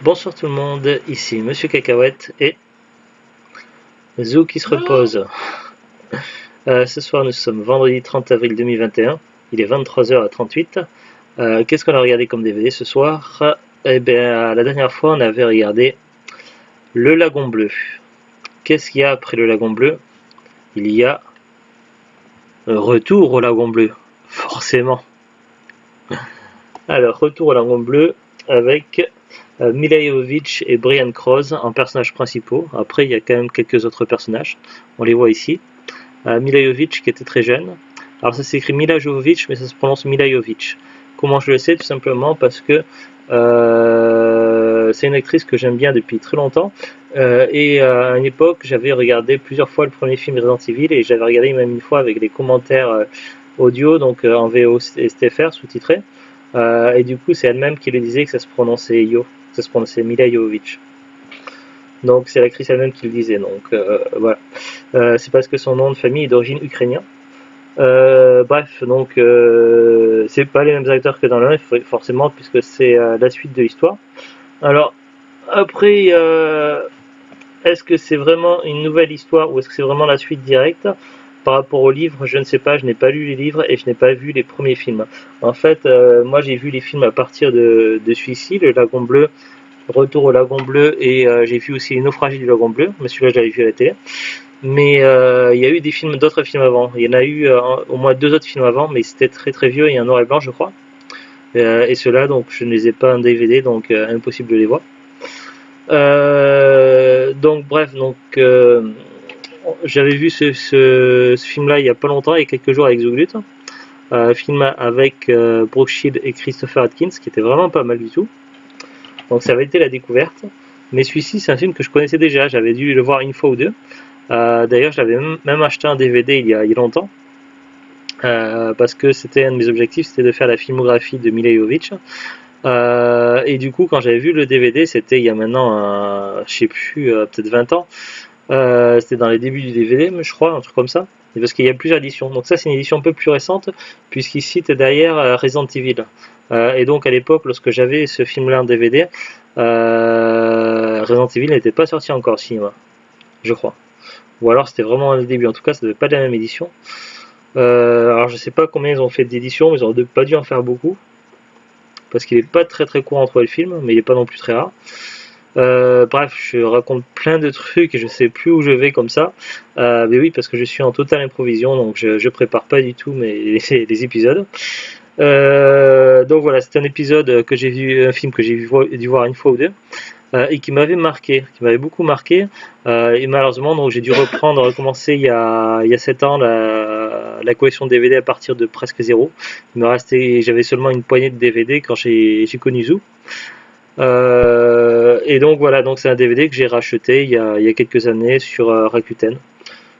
Bonsoir tout le monde, ici Monsieur Cacahuète et Zou qui se repose. Ce soir nous sommes vendredi 30 avril 2021, il est 23h38. Qu'est-ce qu'on a regardé comme DVD ce soir? Eh bien la dernière fois on avait regardé Le Lagon Bleu. Qu'est-ce qu'il y a après Le Lagon Bleu? Il y a Retour au Lagon Bleu, forcément. Alors Retour au Lagon Bleu avec Milla Jovovich et Brian Krause en personnages principaux. Après, il y a quand même quelques autres personnages. On les voit ici. Milla Jovovich qui était très jeune. Alors ça s'écrit Milla Jovovich, mais ça se prononce Milla Jovovich. Comment je le sais? Tout simplement parce que c'est une actrice que j'aime bien depuis très longtemps. Et à une époque, j'avais regardé plusieurs fois le premier film Resident Evil et j'avais regardé même une fois avec les commentaires audio, donc en VO STFR sous-titré. Et du coup, c'est elle-même qui le disait que ça se prononçait ça se prononçait Milla Jovovich. Donc c'est l'actrice elle-même qui le disait. Donc voilà. C'est parce que son nom de famille est d'origine ukrainien. Bref, donc c'est pas les mêmes acteurs que dans le 1, forcément, puisque c'est la suite de l'histoire. Alors après, est-ce que c'est vraiment une nouvelle histoire ou est-ce que c'est vraiment la suite directe? Par rapport au livre, je ne sais pas, je n'ai pas lu les livres et je n'ai pas vu les premiers films. En fait, moi j'ai vu les films à partir de celui-ci, Le Lagon Bleu, Retour au Lagon Bleu, et j'ai vu aussi Les Naufragés du Lagon Bleu, mais celui-là je l'avais vu à la télé. Mais il y a eu d'autres films avant. Il y en a eu au moins 2 autres films avant, mais c'était très très vieux et en noir et blanc, je crois. Et ceux-là, donc je ne les ai pas en DVD, donc impossible de les voir. Donc bref, donc j'avais vu ce film-là il y a pas longtemps, il y a quelques jours avec Zouglut. Film avec Brooke Shields et Christopher Atkins, qui était vraiment pas mal du tout. Donc ça avait été la découverte. Mais celui-ci, c'est un film que je connaissais déjà, j'avais dû le voir une fois ou deux. D'ailleurs, je l'avais même acheté un DVD il y a longtemps. Parce que c'était un de mes objectifs, c'était de faire la filmographie de Milla Jovovich. Et du coup, quand j'avais vu le DVD, c'était il y a maintenant, je sais plus, peut-être 20 ans. C'était dans les débuts du DVD, mais je crois, un truc comme ça. Et parce qu'il y a plusieurs éditions. Donc ça, c'est une édition un peu plus récente, puisqu'il cite derrière Resident Evil. Et donc à l'époque, lorsque j'avais ce film-là en DVD, Resident Evil n'était pas sorti encore au cinéma, je crois. Ou alors c'était vraiment les débuts. En tout cas, ça devait pas être la même édition. Alors je sais pas combien ils ont fait d'éditions, mais ils ont pas dû en faire beaucoup. Parce qu'il est pas très très courant entre le film, mais il est pas non plus très rare. Bref, je raconte plein de trucs et je sais plus où je vais comme ça. Mais oui, parce que je suis en totale improvisation, donc je prépare pas du tout les épisodes. Donc voilà, c'est un épisode que j'ai vu, un film que j'ai dû voir une fois ou deux. Et qui m'avait marqué, qui m'avait beaucoup marqué. Et malheureusement, donc j'ai dû recommencer il y a 7 ans la collection de DVD à partir de presque zéro. J'avais seulement une poignée de DVD quand j'ai connu Zou. Et donc voilà, donc c'est un DVD que j'ai racheté il y a quelques années sur Rakuten.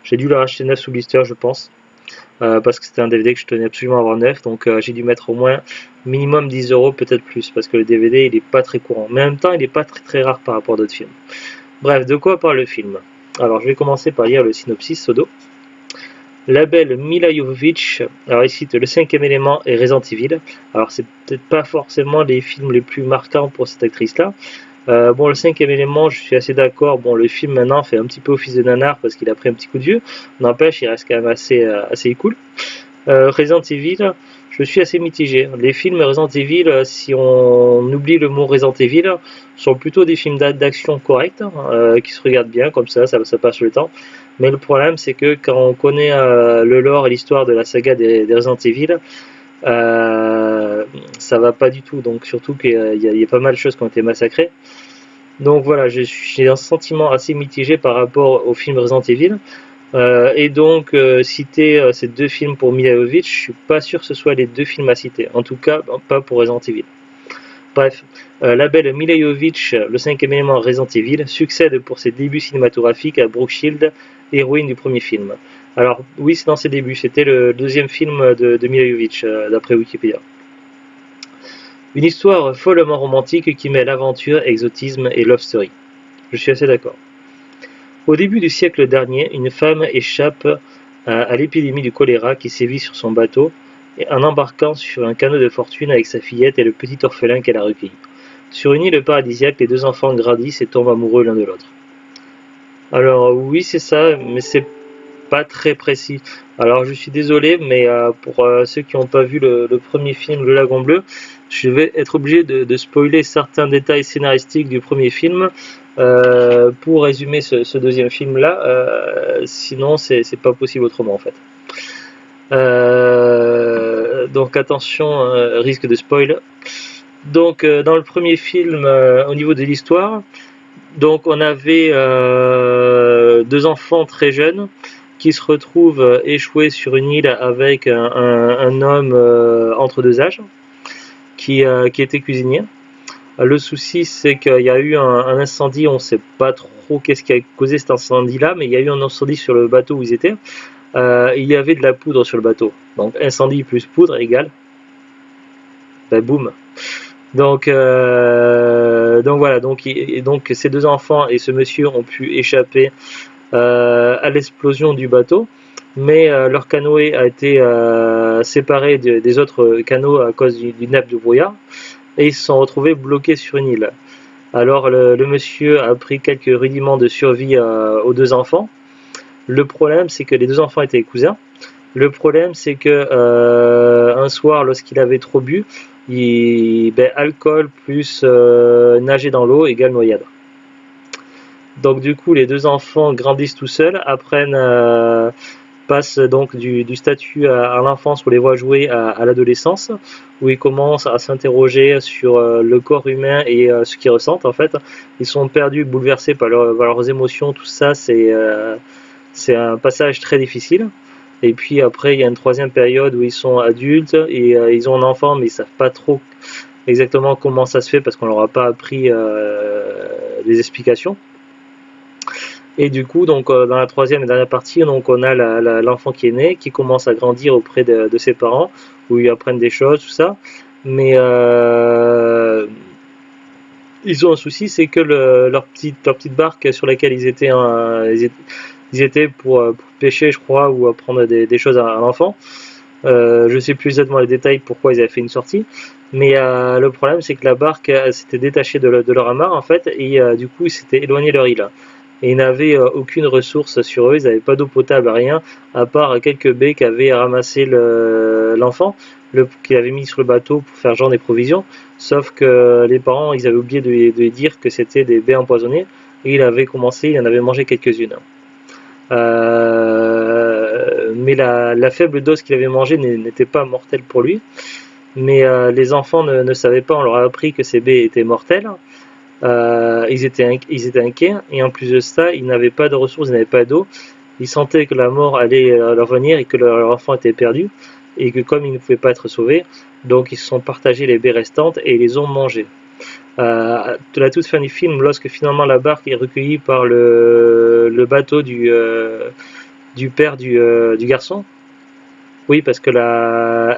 J'ai dû le racheter neuf sous blister, je pense. Parce que c'était un DVD que je tenais absolument à avoir neuf, donc j'ai dû mettre au moins minimum 10 euros, peut-être plus, parce que le DVD il est pas très courant, mais en même temps il est pas très très rare par rapport à d'autres films. Bref, de quoi parle le film? Alors je vais commencer par lire le synopsis Sodo. La belle Milla Jovovich, alors il cite Le Cinquième Élément et Resident Evil. Alors c'est peut-être pas forcément les films les plus marquants pour cette actrice-là. Bon, Le Cinquième Élément, je suis assez d'accord. Bon, le film maintenant fait un petit peu office de nanar parce qu'il a pris un petit coup de vieux. N'empêche, il reste quand même assez cool. Resident Evil, je suis assez mitigé. Les films Resident Evil, si on oublie le mot Resident Evil, sont plutôt des films d'action corrects, qui se regardent bien, comme ça passe le temps. Mais le problème, c'est que quand on connaît le lore et l'histoire de la saga des Resident Evil, ça va pas du tout. Donc surtout qu'il y a pas mal de choses qui ont été massacrées. Donc voilà, j'ai un sentiment assez mitigé par rapport au film Resident Evil. Et donc citer ces deux films pour Milla Jovovich, je suis pas sûr que ce soit les deux films à citer. En tout cas, pas pour Resident Evil. Bref, la belle Milla Jovovich, le cinquième élément Resident Evil, succède pour ses débuts cinématographiques à Brooke Shields, héroïne du premier film. Alors oui, c'est dans ses débuts, c'était le deuxième film de Milla Jovovich, d'après Wikipédia. Une histoire follement romantique qui mêle aventure, exotisme et love story. Je suis assez d'accord. Au début du siècle dernier, une femme échappe à l'épidémie du choléra qui sévit sur son bateau en embarquant sur un canot de fortune avec sa fillette et le petit orphelin qu'elle a recueilli. Sur une île paradisiaque, les deux enfants grandissent et tombent amoureux l'un de l'autre. Alors oui, c'est ça, mais c'est pas très précis. Alors je suis désolé, mais pour ceux qui n'ont pas vu le premier film, Le Lagon Bleu, je vais être obligé de spoiler certains détails scénaristiques du premier film pour résumer ce deuxième film-là. Sinon, c'est pas possible autrement en fait. Donc attention, risque de spoil. Donc dans le premier film, au niveau de l'histoire, donc on avait deux enfants très jeunes qui se retrouvent échoués sur une île avec un homme entre deux âges qui était cuisinier. Le souci, c'est qu'il y a eu un incendie, on ne sait pas trop qu'est-ce qui a causé cet incendie-là, mais il y a eu un incendie sur le bateau où ils étaient. Il y avait de la poudre sur le bateau. Donc incendie plus poudre égale, ben boum. Donc voilà, donc ces deux enfants et ce monsieur ont pu échapper à l'explosion du bateau, mais leur canoë a été séparé des autres canots à cause d'une nappe de brouillard, et ils se sont retrouvés bloqués sur une île. Alors le monsieur a appris quelques rudiments de survie aux deux enfants. Le problème, c'est que les deux enfants étaient cousins. Le problème, c'est que un soir, lorsqu'il avait trop bu, alcool plus nager dans l'eau égale noyade. Donc du coup, les deux enfants grandissent tout seuls, passent donc du statut à l'enfance où les voit jouer à l'adolescence, où ils commencent à s'interroger sur le corps humain et ce qu'ils ressentent en fait. Ils sont perdus, bouleversés par leurs émotions, tout ça, c'est un passage très difficile. Et puis après, il y a une troisième période où ils sont adultes et ils ont un enfant, mais ils ne savent pas trop exactement comment ça se fait parce qu'on leur a pas appris les explications. Et du coup, donc dans la troisième et dernière partie, donc on a l'enfant qui est né, qui commence à grandir auprès de ses parents, où ils apprennent des choses, tout ça. Mais ils ont un souci, c'est que leur petite barque sur laquelle ils étaient pour pêcher, je crois, ou apprendre des choses à l'enfant. Je ne sais plus exactement les détails pourquoi ils avaient fait une sortie, mais le problème c'est que la barque s'était détachée de leur amarre en fait, et du coup ils s'étaient éloignés de leur île. Et ils n'avaient aucune ressource sur eux, ils n'avaient pas d'eau potable, rien, à part quelques baies qu'avait ramassé l'enfant, qu'il avait mis sur le bateau pour faire genre des provisions, sauf que les parents ils avaient oublié de dire que c'était des baies empoisonnées, et il en avait mangé quelques-unes. Mais la faible dose qu'il avait mangée n'était pas mortelle pour lui. Mais les enfants ne savaient pas, on leur a appris que ces baies étaient mortelles. Ils étaient inquiets, et en plus de ça, ils n'avaient pas de ressources, ils n'avaient pas d'eau. Ils sentaient que la mort allait leur venir et que leur enfant était perdu, et que comme ils ne pouvaient pas être sauvés, donc ils se sont partagés les baies restantes et ils les ont mangées. De la toute fin du film, lorsque finalement la barque est recueillie par le bateau du père du garçon, oui, parce que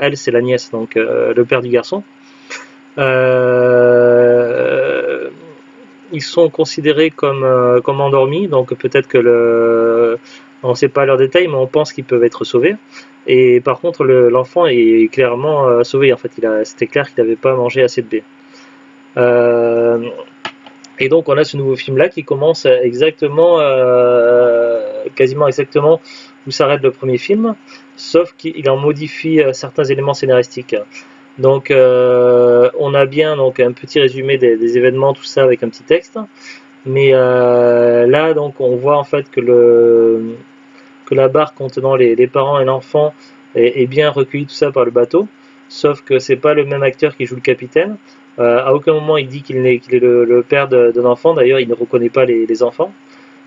elle c'est la nièce, donc le père du garçon, ils sont considérés comme endormis, donc peut-être que on ne sait pas leurs détails, mais on pense qu'ils peuvent être sauvés. Et par contre, l'enfant est clairement sauvé. En fait, c'était clair qu'il n'avait pas mangé assez de baies. Et donc on a ce nouveau film là qui commence quasiment exactement où s'arrête le premier film, sauf qu'il en modifie certains éléments scénaristiques. Donc on a bien donc un petit résumé des événements, tout ça avec un petit texte, mais là donc on voit en fait que la barque contenant les parents et l'enfant est bien recueillie, tout ça par le bateau, sauf que c'est pas le même acteur qui joue le capitaine. À aucun moment il dit qu'il est le père d'un enfant, d'ailleurs il ne reconnaît pas les enfants,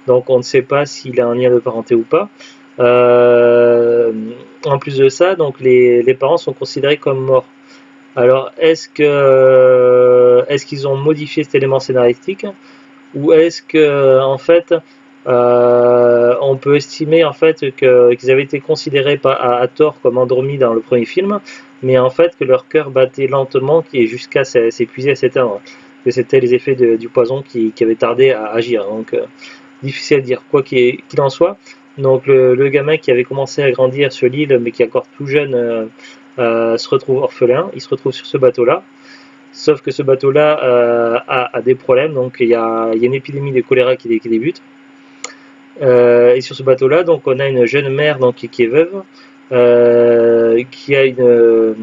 donc on ne sait pas s'il a un lien de parenté ou pas. En plus de ça, donc les parents sont considérés comme morts. Alors est-ce qu'ils ont modifié cet élément scénaristique, ou est-ce que en fait on peut estimer en fait qu'ils avaient été considérés à tort comme endormis dans le premier film, mais en fait que leur cœur battait lentement et jusqu'à s'épuiser, à s'éteindre, que c'était les effets du poison qui avaient tardé à agir. Donc difficile à dire, quoi qu'il en soit. Donc le gamin qui avait commencé à grandir sur l'île mais qui est encore tout jeune se retrouve orphelin, il se retrouve sur ce bateau là. Sauf que ce bateau-là a des problèmes, donc il y a une épidémie de choléra qui débute. Et sur ce bateau-là, donc on a une jeune mère donc, qui est veuve, qui a une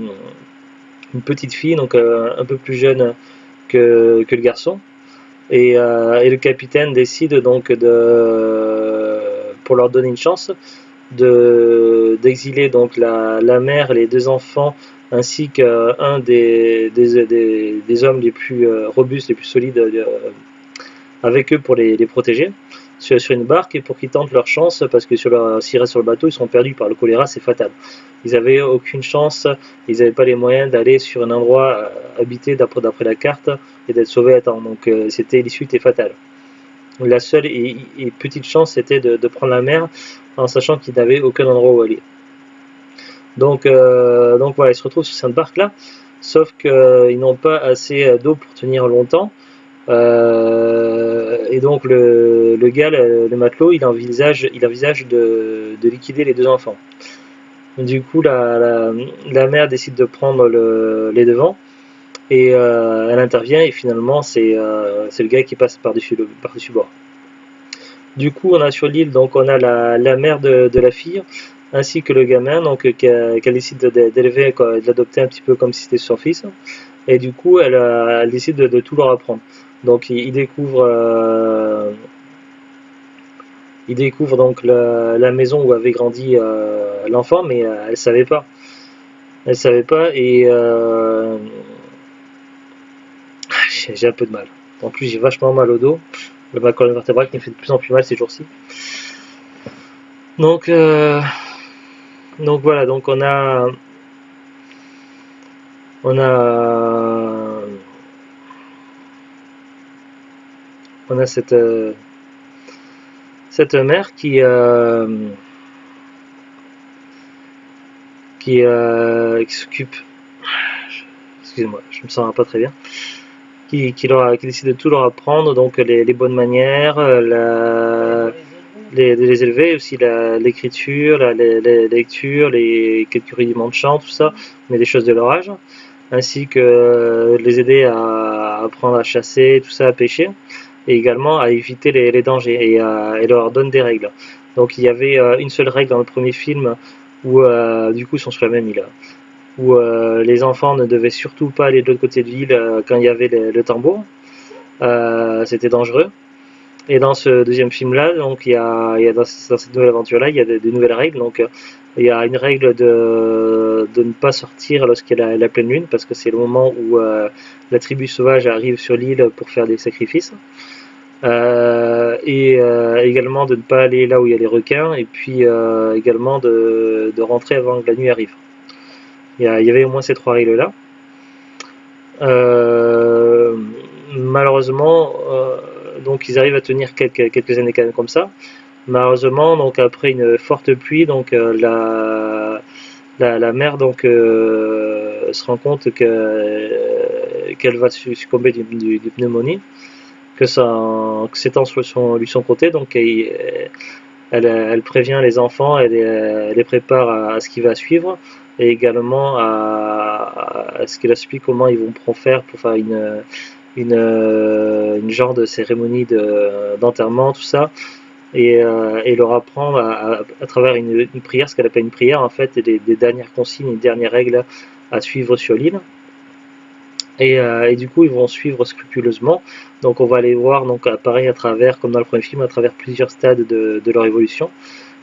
petite fille, donc un peu plus jeune que le garçon. Et le capitaine décide donc pour leur donner une chance, d'exiler donc la mère, les deux enfants, ainsi qu'un des hommes les plus robustes, les plus solides avec eux pour les protéger sur une barque et pour qu'ils tentent leur chance parce que s'ils restent sur le bateau ils seront perdus par le choléra, c'est fatal. Ils n'avaient aucune chance, ils n'avaient pas les moyens d'aller sur un endroit habité d'après la carte et d'être sauvés à temps, donc l'issue était fatale. La seule et petite chance c'était de prendre la mer en sachant qu'ils n'avaient aucun endroit où aller. Donc voilà, ils se retrouvent sur cette barque là, sauf qu'ils n'ont pas assez d'eau pour tenir longtemps. Et donc le gars, le matelot, il envisage de liquider les deux enfants. Du coup, la mère décide de prendre les devants et elle intervient et finalement c'est le gars qui passe par-dessus bord. Du coup, on a sur l'île donc on a la mère de la fille ainsi que le gamin donc qu'elle décide d'élever, de l'adopter un petit peu comme si c'était son fils. Et du coup, elle décide de tout leur apprendre. Donc il découvre donc la maison où avait grandi l'enfant, mais elle savait pas. Elle savait pas et j'ai un peu de mal. En plus, j'ai vachement mal au dos. Ma colonne vertébrale qui me fait de plus en plus mal ces jours-ci. Donc voilà, donc on a cette mère qui s'occupe, excusez-moi, je me sens pas très bien, qui décide de tout leur apprendre, donc les bonnes manières, les élever, aussi l'écriture, la lecture, les quelques rudiments de chant, tout ça, mais des choses de leur âge, ainsi que les aider à apprendre à chasser, tout ça, à pêcher, et également à éviter les dangers, et leur donne des règles. Donc il y avait une seule règle dans le premier film, où du coup ils sont sur la même île, où les enfants ne devaient surtout pas aller de l'autre côté de l'île quand il y avait le tambour, c'était dangereux. Et dans ce deuxième film-là, donc il y a dans cette nouvelle aventure-là, il y a de nouvelles règles. Donc il y a une règle de ne pas sortir lorsqu'il y a la pleine lune, parce que c'est le moment où la tribu sauvage arrive sur l'île pour faire des sacrifices. Et également de ne pas aller là où il y a les requins, et puis également de rentrer avant que la nuit arrive. Il y avait au moins ces trois règles-là. Malheureusement, donc ils arrivent à tenir quelques années quand même comme ça. Malheureusement, donc après une forte pluie, donc la mère donc se rend compte qu'elle va succomber d'une pneumonie, que s'étend sur son côté, donc elle prévient les enfants, elle les prépare à ce qui va suivre, et également à ce qu'elle explique comment ils vont faire pour faire une genre de cérémonie d'enterrement, tout ça, et leur apprendre à travers une prière, ce qu'elle appelle une prière en fait, des dernières consignes, des dernières règles à suivre sur l'île. Et du coup ils vont suivre scrupuleusement, donc on va les voir donc pareil à travers, comme dans le premier film, à travers plusieurs stades de leur évolution.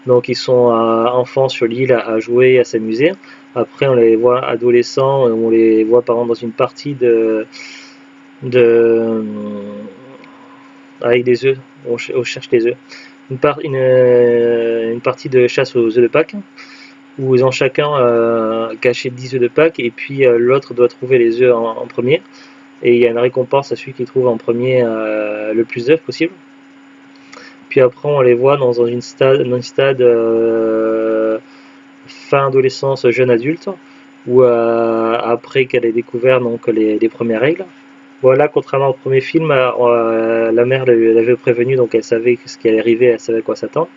Donc ils sont enfants sur l'île à jouer, à s'amuser. Après on les voit adolescents, on les voit par exemple dans une partie avec des œufs, on cherche des œufs. Une partie de chasse aux œufs de Pâques, où ils ont chacun caché 10 œufs de Pâques, et puis l'autre doit trouver les œufs en premier, et il y a une récompense à celui qui trouve en premier le plus d'œufs possible. Puis après on les voit dans une stade fin adolescence, jeune adulte, où après qu'elle ait découvert donc les premières règles. Voilà, contrairement au premier film, la mère l'avait prévenue, donc elle savait ce qui allait arriver, elle savait à quoi s'attendre.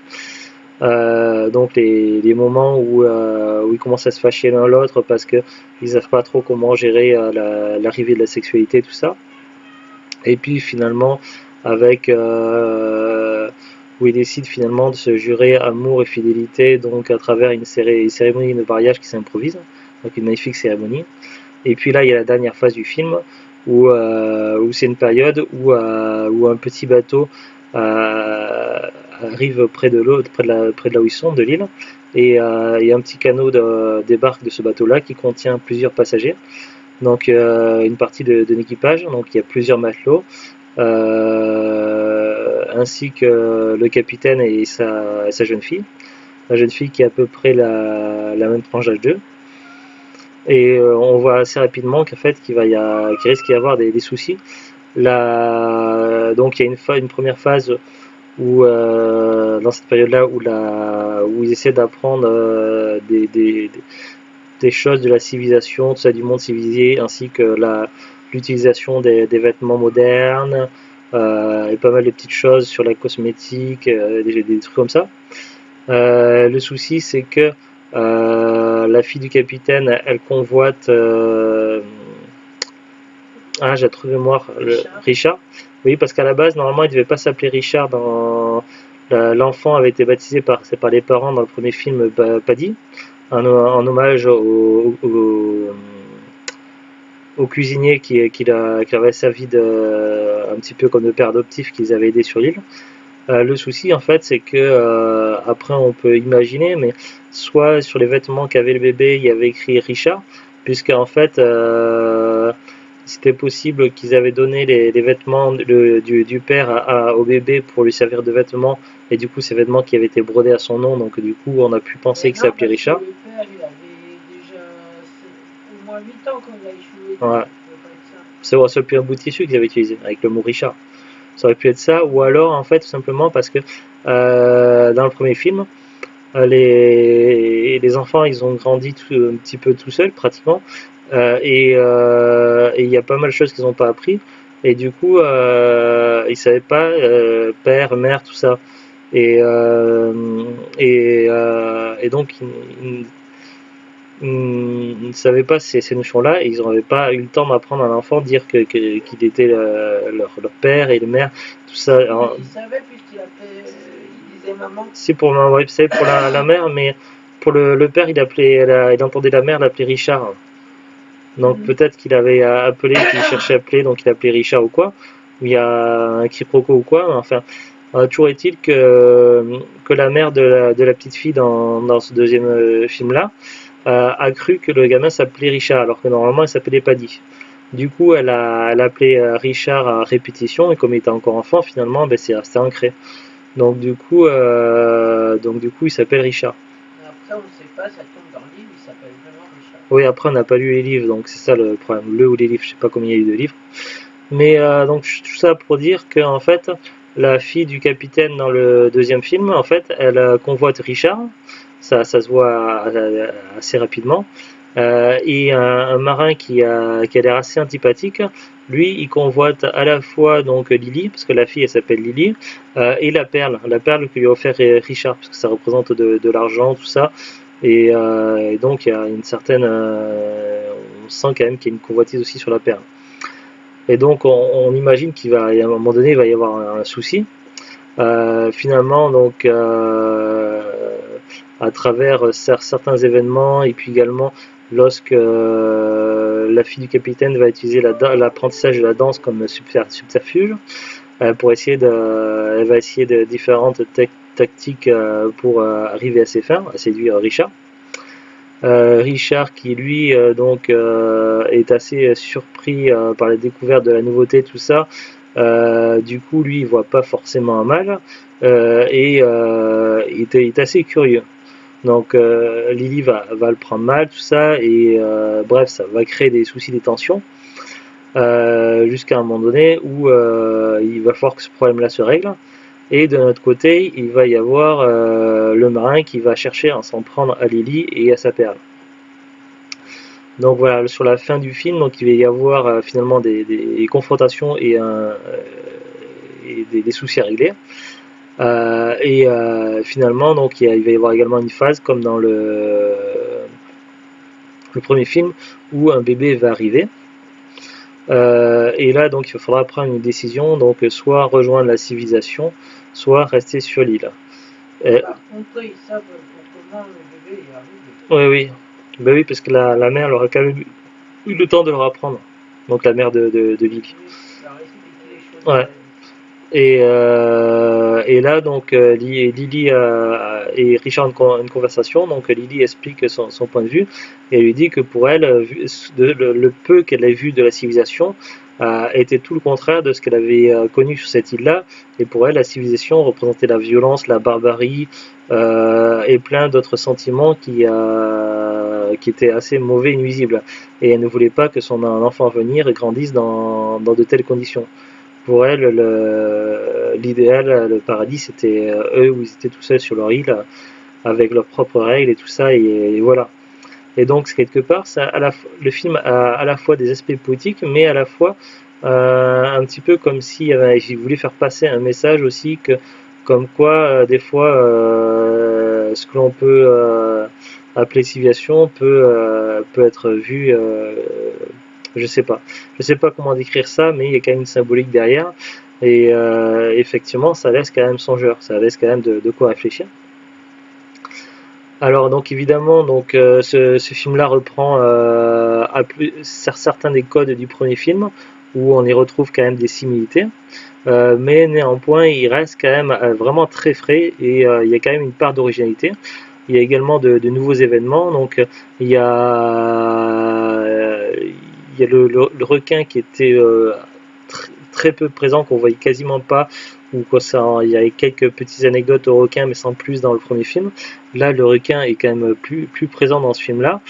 Donc les moments où ils commencent à se fâcher l'un l'autre parce que ils savent pas trop comment gérer l'arrivée de la sexualité, tout ça. Et puis finalement, avec où ils décident finalement de se jurer amour et fidélité, donc à travers une cérémonie de mariage qui s'improvise, donc une magnifique cérémonie. Et puis là, il y a la dernière phase du film où c'est une période où un petit bateau euh, arrive près de l'eau, près de là où ils sont, de l'île, et il y a un petit canot débarque de ce bateau-là qui contient plusieurs passagers, donc une partie de l'équipage, donc il y a plusieurs matelots, ainsi que le capitaine et sa jeune fille. La jeune fille qui est à peu près la même tranche d'âge d'eux. Et on voit assez rapidement qu'en fait qu'il risque d'y avoir des soucis. Donc il y a une première phase où dans cette période-là où ils essaient d'apprendre des choses de la civilisation, tout ça, du monde civilisé, ainsi que l'utilisation des vêtements modernes, et pas mal de petites choses sur la cosmétique, des trucs comme ça. Le souci, c'est que la fille du capitaine, elle convoite. J'ai trouvé mémoire, Richard. Oui, parce qu'à la base, normalement, il ne devait pas s'appeler Richard. L'enfant avait été baptisé par les parents dans le premier film Paddy, en hommage au cuisinier qui avait servi un petit peu comme le père adoptif qu'ils avaient aidé sur l'île. Le souci, en fait, c'est que après, on peut imaginer, mais soit sur les vêtements qu'avait le bébé, il y avait écrit Richard, puisque en fait, c'était possible qu'ils avaient donné les vêtements du père au bébé pour lui servir de vêtements, et du coup, ces vêtements qui avaient été brodés à son nom, donc du coup, on a pu penser qu'il s'appelait Richard. Le père, il avait déjà au moins 8 ans quand il a échoué. Ouais. Ça aurait pu un bout de tissu qu'ils avaient utilisé, avec le mot Richard. Ça aurait pu être ça, ou alors en fait tout simplement parce que dans le premier film, les enfants ils ont grandi un petit peu tout seuls pratiquement, et il y a pas mal de choses qu'ils n'ont pas appris, et du coup ils savaient pas père, mère, tout ça, et, et donc ils ne savaient pas ces notions-là, et ils n'avaient pas eu le temps d'apprendre à l'enfant, dire qu'il était leur père et le mère, tout ça. Alors, il savait puisqu'il il disait maman. C'est pour la mère, mais pour le père, il entendait la mère l'appeler Richard. Donc peut-être qu'il avait appelé, qu'il cherchait à appeler, donc il appelait Richard ou quoi. Il y a un quiproquo ou quoi. Enfin, toujours est-il que la mère de la petite fille dans ce deuxième film-là a cru que le gamin s'appelait Richard, alors que normalement il s'appelait Paddy. Du coup, elle a appelé Richard à répétition, et comme il était encore enfant, finalement, ben, c'est resté ancré. Donc du coup, il s'appelle Richard. Après, on ne sait pas, ça tombe dans le livre, il s'appelle vraiment Richard. Oui, après on n'a pas lu les livres, donc c'est ça le problème. Le ou les livres, je sais pas combien il y a eu de livres. Mais donc tout ça pour dire que en fait, la fille du capitaine dans le deuxième film, en fait, elle convoite Richard. Ça se voit assez rapidement. Et un marin qui a l'air assez antipathique, lui, il convoite à la fois donc Lily, parce que la fille elle s'appelle Lily, et la perle que lui a offert Richard, parce que ça représente de l'argent, tout ça. Et donc il y a une certaine, on sent quand même qu'il y a une convoitise aussi sur la perle. Et donc on imagine à un moment donné, il va y avoir un souci. Finalement, donc à travers certains événements, et puis également lorsque la fille du capitaine va utiliser l'apprentissage de la danse comme subterfuge, elle va essayer de différentes tactiques pour arriver à ses fins, à séduire Richard. Richard qui lui est assez surpris par la découverte de la nouveauté, tout ça. Du coup, lui, il voit pas forcément un mal, et il est assez curieux. Donc Lily va le prendre mal, tout ça, et bref, ça va créer des soucis, des tensions, jusqu'à un moment donné où il va falloir que ce problème-là se règle. Et de notre côté, il va y avoir le marin qui va chercher à s'en prendre à Lily et à sa perle. Donc voilà, sur la fin du film, donc il va y avoir finalement des confrontations et des soucis à régler. Finalement, donc il va y avoir également une phase comme dans le premier film où un bébé va arriver. Et là, donc, il faudra prendre une décision, donc soit rejoindre la civilisation, soit rester sur l'île. Par contre, ils savent comment le bébé est arrivé. Oui, oui. Ben oui, parce que la mère, elle aura quand même eu le temps de le apprendre. Donc la mère de Lily. Oui, ça aurait expliqué les choses. Ouais. Et là, donc, Lily et Richard ont une conversation. Donc, Lily explique son point de vue et elle lui dit que pour elle, le peu qu'elle a vu de la civilisation était tout le contraire de ce qu'elle avait connu sur cette île-là. Et pour elle, la civilisation représentait la violence, la barbarie et plein d'autres sentiments qui étaient assez mauvais et nuisibles. Et elle ne voulait pas que son enfant à venir grandisse dans de telles conditions. Pour elle, l'idéal, le paradis, c'était eux où ils étaient tout seuls sur leur île, avec leurs propres règles et tout ça, et voilà. Et donc, quelque part, le film a à la fois des aspects poétiques, mais à la fois un petit peu comme si il voulait faire passer un message aussi, comme quoi, des fois, ce que l'on peut appeler civilisation peut être vu je sais pas comment décrire ça, mais il y a quand même une symbolique derrière. Et effectivement, ça laisse quand même songeur, ça laisse quand même de quoi réfléchir. Alors donc évidemment, donc ce film-là reprend certains des codes du premier film, où on y retrouve quand même des similitudes, mais néanmoins il reste quand même vraiment très frais et il y a quand même une part d'originalité. Il y a également de nouveaux événements, donc il y a, il y a le requin qui était très peu présent, qu'on voyait quasiment pas, ou quoi il y avait quelques petites anecdotes au requin, mais sans plus dans le premier film. Là, le requin est quand même plus présent dans ce film-là.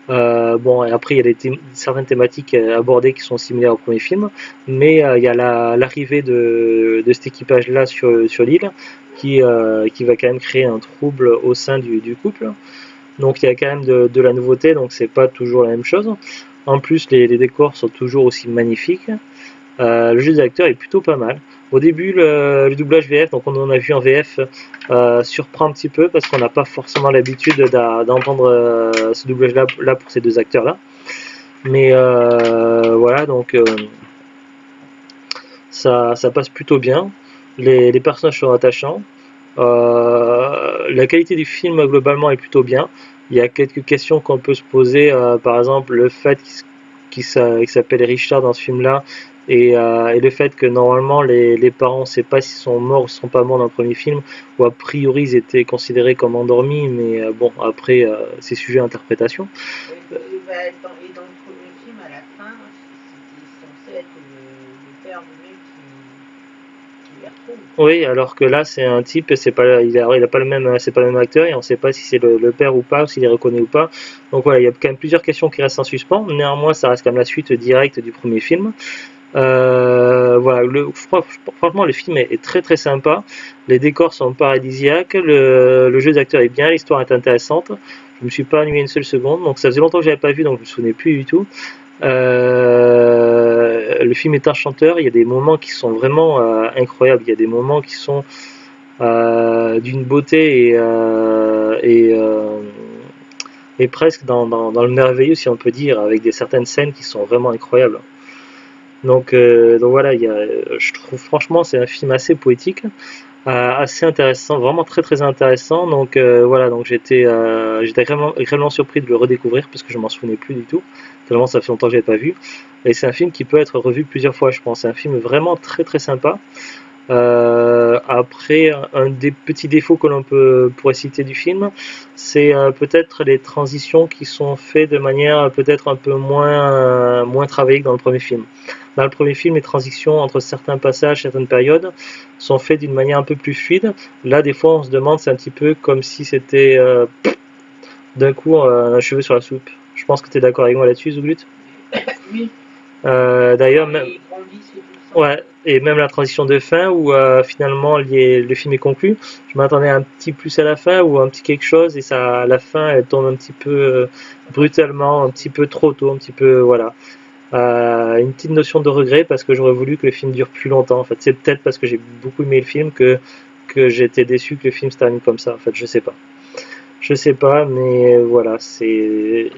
Bon, et après, il y a certaines thématiques abordées qui sont similaires au premier film, mais il y a l'arrivée de cet équipage-là sur l'île qui va quand même créer un trouble au sein du couple. Donc il y a quand même de la nouveauté, donc c'est pas toujours la même chose. En plus, les décors sont toujours aussi magnifiques. Le jeu des acteurs est plutôt pas mal. Au début, le doublage VF, donc on en a vu en VF, surprend un petit peu parce qu'on n'a pas forcément l'habitude d'entendre ce doublage-là là, pour ces deux acteurs-là. Mais voilà, donc ça passe plutôt bien. Les personnages sont attachants. La qualité du film globalement est plutôt bien. Il y a quelques questions qu'on peut se poser, par exemple le fait qu'il s'appelle Richard dans ce film-là, et le fait que normalement les parents, on ne sait pas s'ils sont morts ou s'ils ne sont pas morts dans le premier film, ou a priori ils étaient considérés comme endormis, mais bon, après c'est sujet à interprétation. Et dans le premier film, à la fin, c'était censé être le père du mec qui les retrouve. Oui, alors que là c'est un type, il a pas le même, c'est pas le même acteur et on ne sait pas si c'est le père ou pas, ou s'il est reconnu ou pas. Donc voilà, il y a quand même plusieurs questions qui restent en suspens. Néanmoins, ça reste quand même la suite directe du premier film. Voilà, franchement, le film est très très sympa. Les décors sont paradisiaques, le jeu d'acteur est bien, l'histoire est intéressante. Je me suis pas ennuyé une seule seconde, donc ça faisait longtemps que je l'avais pas vu, donc je me souvenais plus du tout. Le film est enchanteur, il y a des moments qui sont vraiment incroyables, il y a des moments qui sont d'une beauté et presque dans le merveilleux, si on peut dire, avec certaines scènes qui sont vraiment incroyables. Donc voilà, je trouve franchement c'est un film assez poétique, assez intéressant, vraiment très très intéressant. Donc voilà, donc j'étais réellement surpris de le redécouvrir parce que je m'en souvenais plus du tout, tellement ça fait longtemps que je l'avais pas vu. Et c'est un film qui peut être revu plusieurs fois, je pense. C'est un film vraiment très très sympa. Après, un des petits défauts que l'on pourrait citer du film, c'est peut-être les transitions qui sont faites de manière peut-être un peu moins travaillée que dans le premier film. Dans le premier film, les transitions entre certains passages, certaines périodes, sont faites d'une manière un peu plus fluide. Là, des fois, on se demande, c'est un petit peu comme si c'était d'un coup un cheveu sur la soupe. Je pense que tu es d'accord avec moi là-dessus, Zouglut. Oui. D'ailleurs, même... Ouais, et même la transition de fin où finalement le film est conclu, je m'attendais un petit plus à la fin ou un petit quelque chose et ça, la fin elle tombe un petit peu brutalement, un petit peu trop tôt, un petit peu voilà. Une petite notion de regret parce que j'aurais voulu que le film dure plus longtemps. En fait, c'est peut-être parce que j'ai beaucoup aimé le film que que j'étais déçu que le film se termine comme ça. En fait, je sais pas. Je sais pas, mais voilà, il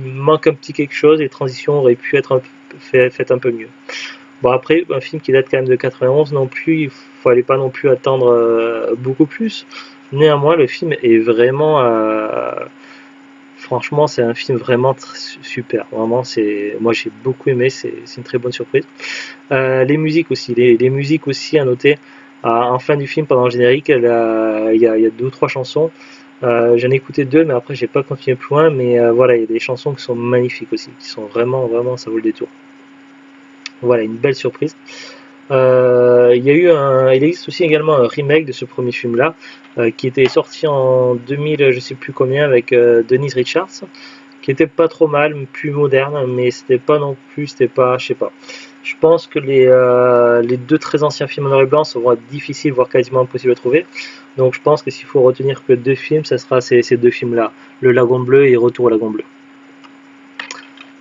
manque un petit quelque chose. Les transitions auraient pu être faites un peu mieux. Bon, après, un film qui date quand même de 91 non plus, il fallait pas non plus attendre beaucoup plus. Néanmoins, le film est vraiment, franchement, c'est un film vraiment super. Vraiment, moi j'ai beaucoup aimé, c'est une très bonne surprise. Les musiques aussi, les musiques aussi à noter. En fin du film, pendant le générique, il y a deux ou trois chansons. J'en ai écouté deux, mais après j'ai pas continué plus loin. Mais voilà, il y a des chansons qui sont magnifiques aussi, qui sont vraiment, vraiment, ça vaut le détour. Voilà, une belle surprise. Il existe aussi également un remake de ce premier film-là, qui était sorti en 2000, je sais plus combien, avec Denise Richards, qui était pas trop mal, plus moderne, mais c'était pas non plus, je sais pas. Je pense que les deux très anciens films en noir et blanc vont être difficiles, voire quasiment impossibles à trouver. Donc je pense que s'il faut retenir que deux films, ça sera ces deux films-là, Le Lagon Bleu et Retour au Lagon Bleu.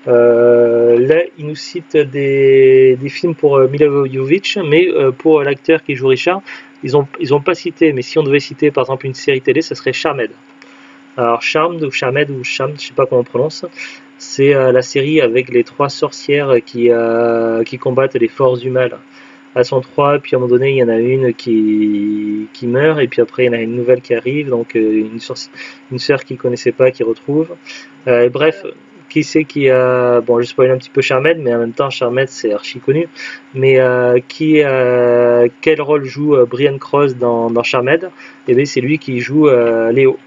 Là, il nous cite des films pour Milla Jovovich, mais pour l'acteur qui joue Richard, ils ont pas cité, mais si on devait citer par exemple une série télé, ça serait Charmed. Alors Charmed ou Charmed ou Charmed, je sais pas comment on prononce, c'est la série avec les trois sorcières qui combattent les forces du mal. Elles sont trois, puis à un moment donné, il y en a une qui meurt, et puis après, il y en a une nouvelle qui arrive, donc une sœur qu'ils connaissaient pas, qui retrouve. Bref, qui c'est qui a... Bon, je spoil un petit peu Charmed, mais en même temps, Charmed, c'est archi connu. Mais quel rôle joue Brian Cross dans Charmed? Eh bien, c'est lui qui joue Léo.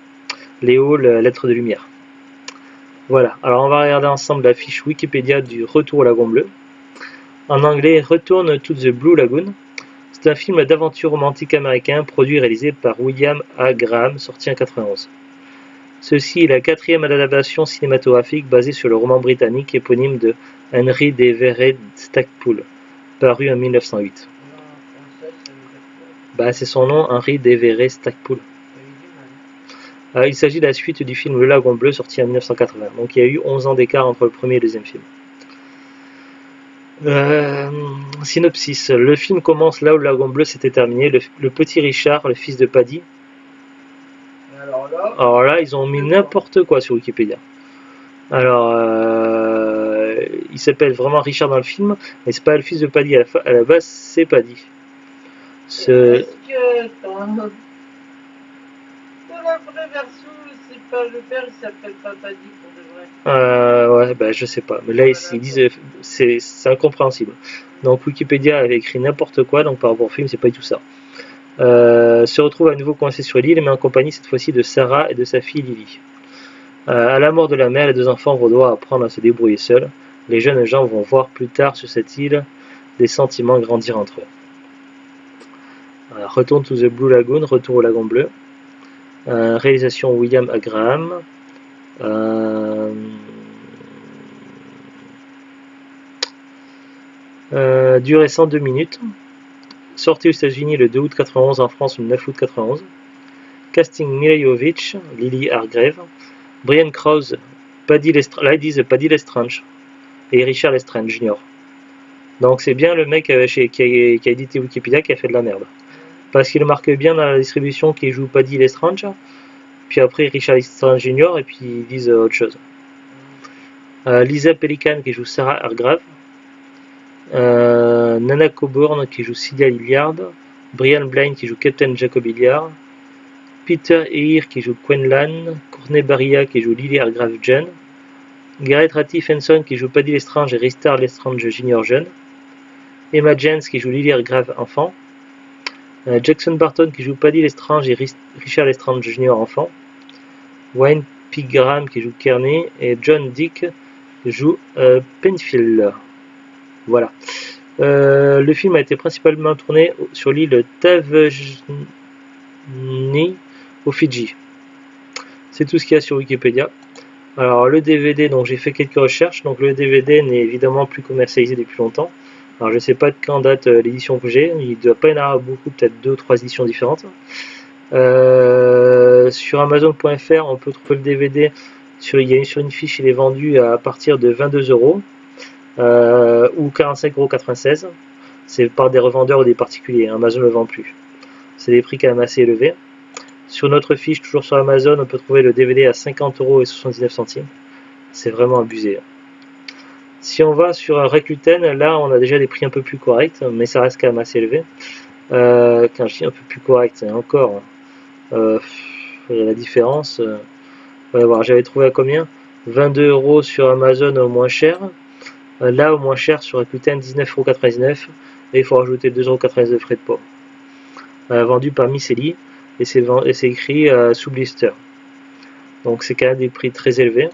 Léo, l'être de lumière. Voilà, alors on va regarder ensemble la fiche Wikipédia du Retour au Lagon Bleu. En anglais, Return to the Blue Lagoon. C'est un film d'aventure romantique américain produit et réalisé par William A. Graham, sorti en 91. Ceci est la quatrième adaptation cinématographique basée sur le roman britannique éponyme de Henry d'Everett Stackpool, paru en 1908. C'est son nom, Henry d'Everett Stackpool. Il s'agit de la suite du film Le Lagon Bleu, sorti en 1980. Donc il y a eu 11 ans d'écart entre le premier et le deuxième film. Synopsis. Le film commence là où le Lagon Bleu s'était terminé. Le petit Richard, le fils de Paddy. Alors là, ils ont mis n'importe quoi sur Wikipédia. Alors, il s'appelle vraiment Richard dans le film, mais c'est pas le fils de Paddy. À la base, c'est Paddy. Est-ce que dans la vraie version, c'est pas le père, il s'appelle pas Paddy pour de vrai? Ouais, je sais pas. Mais là, ils disent c'est incompréhensible. Donc Wikipédia avait écrit n'importe quoi, donc par rapport au film, c'est pas du tout ça. Se retrouve à nouveau coincé sur l'île, mais en compagnie cette fois-ci de Sarah et de sa fille Lily. À la mort de la mère, les deux enfants vont devoir apprendre à se débrouiller seuls. Les jeunes gens vont voir plus tard sur cette île des sentiments grandir entre eux. Return to the Blue Lagoon, Retour au Lagon Bleu. Réalisation William A. Graham. Durée 102 minutes. Sorti aux États-Unis le 2 août 91, en France le 9 août 91. Casting Milla Jovovich, Lily Hargrave, Brian Krause, Paddy Lestrange et Richard Lestrange Jr. Donc c'est bien le mec qui a édité Wikipédia qui a fait de la merde. Parce qu'il marque bien dans la distribution qu'il joue Paddy Lestrange, puis après Richard Lestrange Jr. et puis ils disent autre chose. Lisa Pelican qui joue Sarah Hargrave. Nana Coburn qui joue Celia Hilliard, Brian Blind qui joue Captain Jacob Hilliard, Peter Eyre qui joue Quenlan, Courtney Barilla qui joue Lily Hargrave jeune, Garrett Ratty Fenson qui joue Paddy Lestrange et Richard Lestrange Jr. jeune, Emma Jens qui joue Lily Hargrave enfant, Jackson Barton qui joue Paddy Lestrange et Richard Lestrange Jr. enfant, Wayne P. Graham qui joue Kearney et John Dick qui joue Penfield. Voilà. Le film a été principalement tourné sur l'île Taveuni au Fidji. C'est tout ce qu'il y a sur Wikipédia. Alors le DVD, donc j'ai fait quelques recherches. Donc le DVD n'est évidemment plus commercialisé depuis longtemps. Alors je ne sais pas de quand date l'édition que j'ai. Il ne doit pas y en avoir beaucoup, peut-être 2 ou 3 éditions différentes. Sur Amazon.fr, on peut trouver le DVD. Sur une fiche, il est vendu à partir de 22 € ou 45,96 €. C'est par des revendeurs ou des particuliers. Amazon ne le vend plus. c'est des prix quand même assez élevés. Sur notre fiche, toujours sur Amazon, on peut trouver le DVD à 50,79 €. C'est vraiment abusé. Si on va sur Rakuten, là on a déjà des prix un peu plus corrects, mais ça reste quand même assez élevé. Quand je dis un peu plus correct, c'est encore la différence. On va voir, j'avais trouvé à combien? 22 € sur Amazon au moins cher. Là au moins cher sur Rakuten 19,99 € et il faut rajouter 2,99 € de frais de port. Vendu par Miceli et c'est écrit sous blister. Donc c'est quand même des prix très élevés.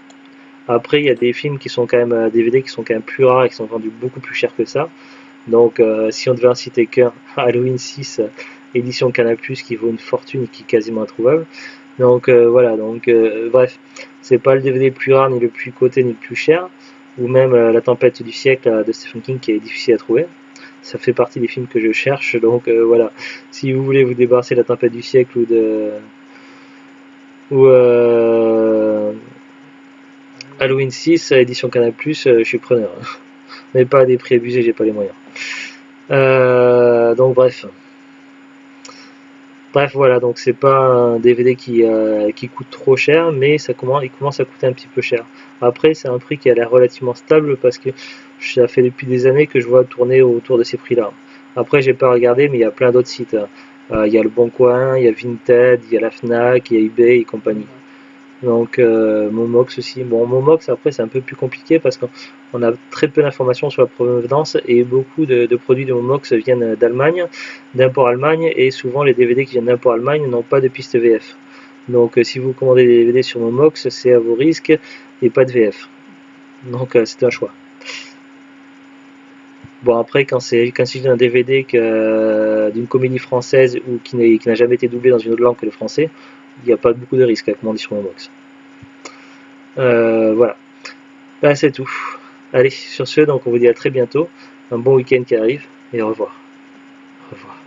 Après il y a des films qui sont quand même DVD qui sont quand même plus rares et qui sont vendus beaucoup plus cher que ça. Donc si on devait en citer qu'un, Halloween 6 édition Canal+, qui vaut une fortune et qui est quasiment introuvable. Donc voilà, donc bref, c'est pas le DVD le plus rare, ni le plus coté, ni le plus cher, ou même La tempête du siècle de Stephen King qui est difficile à trouver. Ça fait partie des films que je cherche, donc voilà. Si vous voulez vous débarrasser de La tempête du siècle ou Halloween 6 édition Canal+, je suis preneur. Mais pas à des prix abusés, j'ai pas les moyens. Donc bref. Bref, voilà, donc c'est pas un DVD qui coûte trop cher, mais il commence à coûter un petit peu cher. Après, c'est un prix qui a l'air relativement stable parce que ça fait depuis des années que je vois tourner autour de ces prix-là. Après, j'ai pas regardé, mais il y a plein d'autres sites. Il y a le Bon Coin, il y a Vinted, il y a la Fnac, il y a eBay et compagnie. Donc Momox aussi. Bon, Momox après c'est un peu plus compliqué parce qu'on a très peu d'informations sur la provenance et beaucoup de produits de Momox viennent d'Allemagne, d'import Allemagne, et souvent les DVD qui viennent d'import Allemagne n'ont pas de piste VF. Donc si vous commandez des DVD sur Momox, c'est à vos risques et pas de VF. Donc c'est un choix. Bon après quand il s'agit d'un DVD d'une comédie française ou qui n'a jamais été doublé dans une autre langue que le français, il n'y a pas beaucoup de risques à commander sur Momox. Voilà, là c'est tout. Allez, sur ce, donc on vous dit à très bientôt, un bon week-end qui arrive, et au revoir. Au revoir.